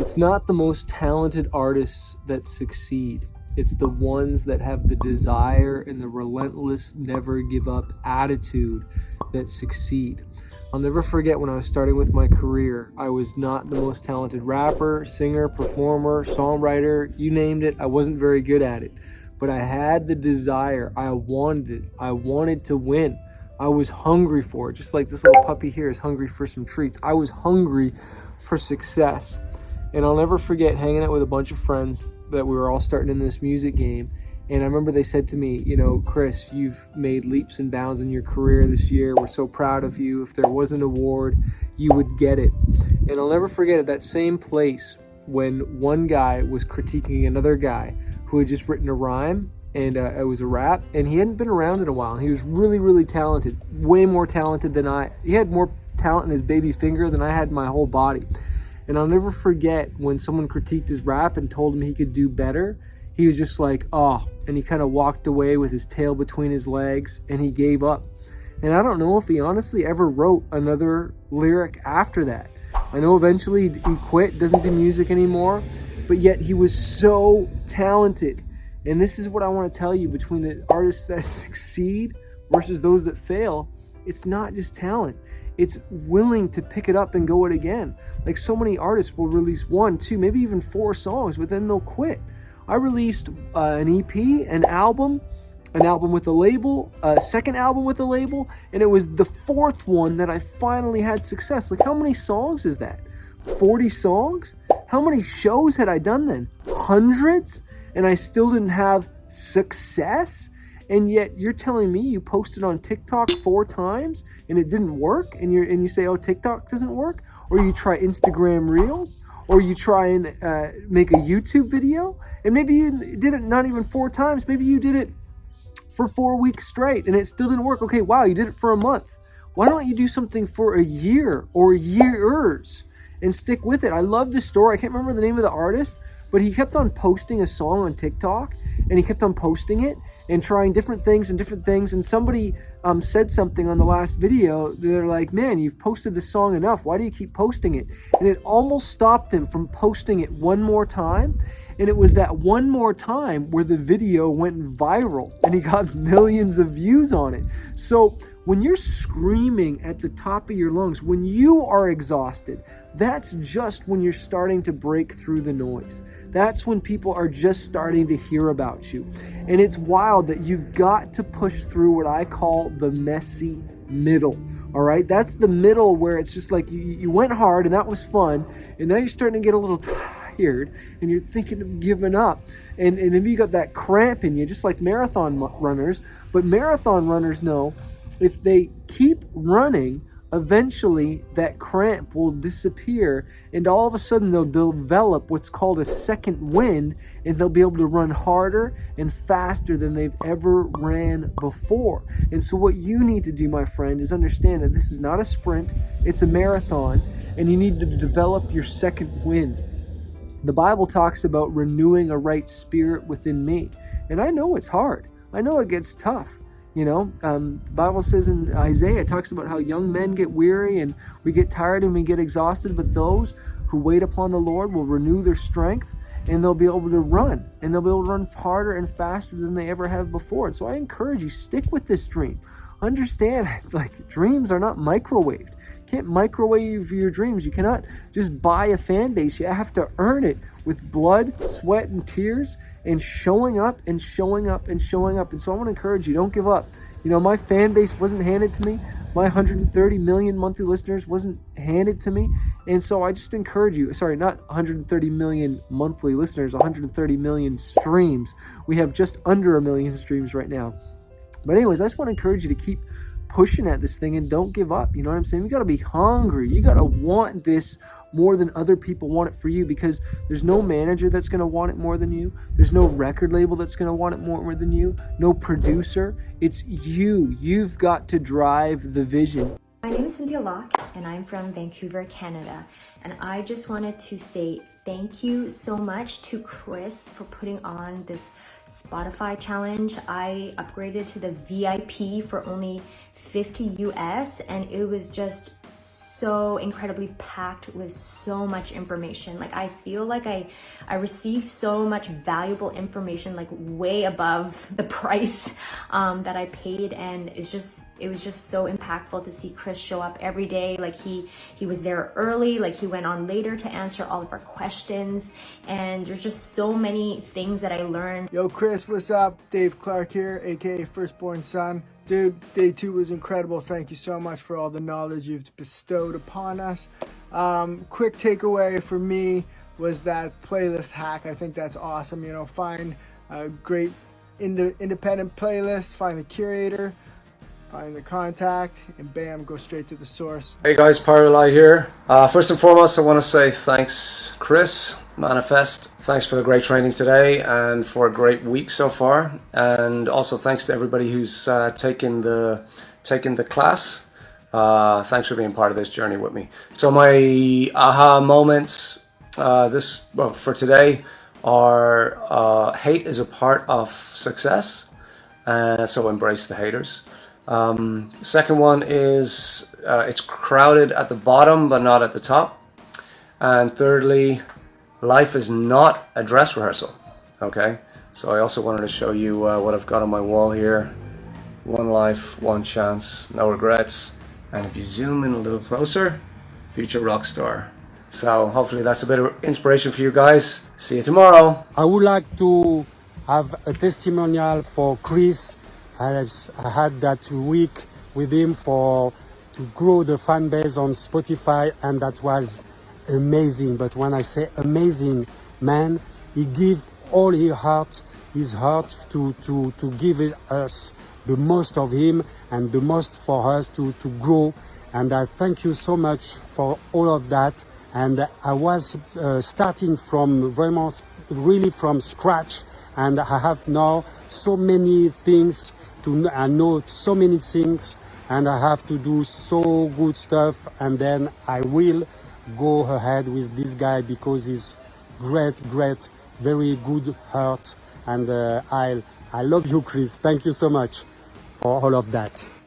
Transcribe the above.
It's not the most talented artists that succeed. It's the ones that have the desire and the relentless, never give up attitude that succeed. I'll never forget when I was starting with my career, I was not the most talented rapper, singer, performer, songwriter, you named it. I wasn't very good at it, but I had the desire. I wanted it. I wanted to win. I was hungry for it, just like this little puppy here is hungry for some treats. I was hungry for success. And I'll never forget hanging out with a bunch of friends that we were all starting in this music game. And I remember they said to me, Chris, you've made leaps and bounds in your career this year. We're so proud of you. If there was an award, you would get it. And I'll never forget at that same place when one guy was critiquing another guy who had just written a rhyme, and it was a rap, and he hadn't been around in a while. And he was really, really talented, way more talented than I. He had more talent in his baby finger than I had in my whole body. And I'll never forget when someone critiqued his rap and told him he could do better. He was just like, oh, and he kind of walked away with his tail between his legs, and he gave up. And I don't know if he honestly ever wrote another lyric after that. I know eventually he quit, doesn't do music anymore, but yet he was so talented. And this is what I want to tell you, between the artists that succeed versus those that fail, it's not just talent. It's willing to pick it up and go it again. Like, so many artists will release 1, 2, maybe even 4 songs, but then they'll quit. I released an EP, an album with a label, a second album with a label, and it was the 4th one that I finally had success. Like, how many songs is that? 40 songs? How many shows had I done then? Hundreds? And I still didn't have success? And yet you're telling me you posted on TikTok 4 times and it didn't work, and you say, oh, TikTok doesn't work? Or you try Instagram Reels, or you try and make a YouTube video, and maybe you did it not even 4 times, maybe you did it for 4 weeks straight and it still didn't work. Okay, wow, you did it for a month. Why don't you do something for a year or years and stick with it? I love this story. I can't remember the name of the artist, but he kept on posting a song on TikTok, and he kept on posting it and trying different things. And somebody said something on the last video. They're like, man, you've posted this song enough. Why do you keep posting it? And it almost stopped him from posting it one more time. And it was that one more time where the video went viral and he got millions of views on it. So when you're screaming at the top of your lungs, when you are exhausted, that's just when you're starting to break through the noise. That's when people are just starting to hear about you. And it's wild that you've got to push through what I call the messy middle. All right, that's the middle where it's just like you went hard and that was fun, and now you're starting to get a little tired and you're thinking of giving up, and maybe you got that cramp in you, just like marathon runners. But marathon runners know if they keep running, eventually that cramp will disappear, and all of a sudden they'll develop what's called a second wind, and they'll be able to run harder and faster than they've ever ran before. And so what you need to do, my friend, is understand that this is not a sprint, it's a marathon, and you need to develop your second wind. The Bible talks about renewing a right spirit within me, and I know it's hard. I know it gets tough. The Bible says in Isaiah, it talks about how young men get weary and we get tired and we get exhausted, but those who wait upon the Lord will renew their strength, and they'll be able to run, and they'll be able to run harder and faster than they ever have before. And so I encourage you, stick with this dream. Understand, like, dreams are not microwaved. You can't microwave your dreams. You cannot just buy a fan base. You have to earn it with blood, sweat, and tears, and showing up and showing up and showing up. And so I want to encourage you, don't give up. My fan base wasn't handed to me. My 130 million monthly listeners wasn't handed to me. And so I just encourage you, sorry, not 130 million monthly listeners, 130 million streams. We have just under 1 million streams right now. But anyways, I just want to encourage you to keep pushing at this thing and don't give up. You know what I'm saying? You got to be hungry. You got to want this more than other people want it for you, because there's no manager that's going to want it more than you. There's no record label that's going to want it more than you. No producer. It's you. You've got to drive the vision. My name is Cynthia Locke, and I'm from Vancouver, Canada. And I just wanted to say thank you so much to Chris for putting on this Spotify challenge. I upgraded to the VIP for only $50 US, and it was just so incredibly packed with so much information. Like, I feel like I received so much valuable information, like way above the price that I paid. And it was just so impactful to see Chris show up every day. Like, he was there early, like he went on later to answer all of our questions. And there's just so many things that I learned. Yo, Chris, what's up? Dave Clark here, aka Firstborn Son. Dude, day 2 was incredible. Thank you so much for all the knowledge you've bestowed upon us. Quick takeaway for me was that playlist hack. I think that's awesome. You know, find a great independent playlist, find the curator, find the contact, and bam, go straight to the source. Hey guys, Paralai here. First and foremost, I want to say thanks, Chris, Manifest. Thanks for the great training today and for a great week so far. And also thanks to everybody who's taken the class. Thanks for being part of this journey with me. So my aha moments for today are hate is a part of success, so embrace the haters. The second one is it's crowded at the bottom but not at the top. And thirdly, life is not a dress rehearsal. Okay, so I also wanted to show you what I've got on my wall here. One life, one chance, no regrets. And if you zoom in a little closer, future rock star. So hopefully that's a bit of inspiration for you guys. See you tomorrow. I would like to have a testimonial for Chris. I had that week with him to grow the fan base on Spotify, and that was amazing. But when I say amazing, man, he gave all his heart to give us the most of him and the most for us to grow. And I thank you so much for all of that. And I was starting from really from scratch, and I have now so many things I know so many things, and I have to do so good stuff, and then I will go ahead with this guy because he's great, very good heart, and I love you, Chris. Thank you so much for all of that.